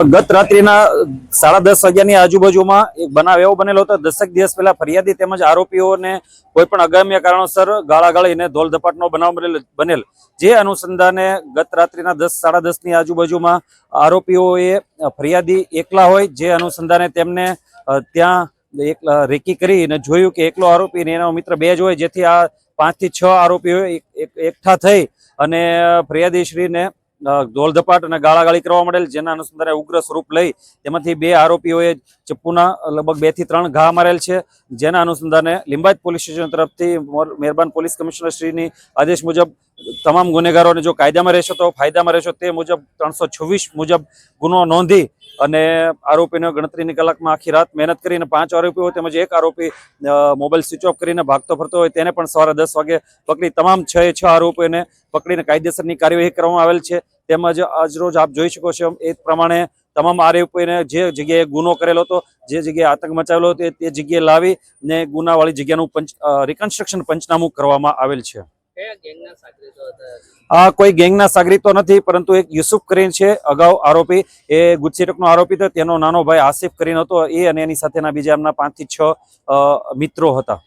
ગત રાત્રિના 10:30 વાગ્યાની આજુબાજુમાં એક બનાવ એવો બનેલો હતો। 10 દિવસ પહેલા ફરિયાદી તેમજ આરોપીઓને કોઈ પણ અગમ્ય કારણોસર ગાળાગાળીને ધોલધપાટનો બનાવ બનેલ, જે અનુસંધાને ગત રાત્રિના 10:30 ની આજુબાજુમાં આરોપીઓએ ફરિયાદી એકલા હોય, જે અનુસંધાને તેમને ત્યાં રેકી કરીને જોયું કે એકલો આરોપી અને એનો મિત્ર બે જ હોય, જેથી આ 5 થી 6 આરોપીઓ એકઠા થઈ અને ફરિયાદી શ્રીને ધોલધપાટ અને ગાળાગાળી કરવા માંડેલ, જેના અનુસંધાને ઉગ્ર સ્વરૂપ લઈ તેમાંથી 2 આરોપીઓએ ચપ્પુના લગભગ 2 થી 3 ઘા મારેલ છે। જેના અનુસંધાને લીંબાયત પોલીસ સ્ટેશન તરફથી મહેરબાન પોલીસ કમિશનર શ્રીની આદેશ મુજબ તમામ ગુનેગારોને જો કાયદામાં રહેશો તો ફાયદામાં રહેશો તે મુજબ 326 મુજબ ગુનો નોંધી અને આરોપીને ગણતરીની કલાકમાં આખી રાત મહેનત કરીને 5 આરોપીઓ તેમજ 1 આરોપી મોબાઈલ સ્વિચ ઓફ કરીને ભાગતો ફરતો હોય તેને પણ સવારે 10 વાગે પકડી તમામ 6 આરોપીઓને પકડીને કાયદેસરની કાર્યવાહી કરવામાં આવેલ છે। તેમજ આજરોજ આપ જોઈ શકો છો એ પ્રમાણે તમામ આરોપીઓને જે જગ્યાએ ગુનો કરેલો હતો, જે જગ્યાએ આતંક મચાવેલો હતો તે જગ્યાએ લાવી ને ગુનાવાળી જગ્યાનું રિકન્સ્ટ્રક્શન પંચનામું કરવામાં આવેલ છે। આ કોઈ ગેંગના સાગરીતો નથી, પરંતુ એક યુસુફ કરીને છે અગાઉ આરોપી, એ ગુજસીટકનો આરોપી હતો। તેનો નાનો ભાઈ આસિફ કરીને હતો, એ અને એની સાથેના બીજા એમના 5 થી 6 મિત્રો હતા।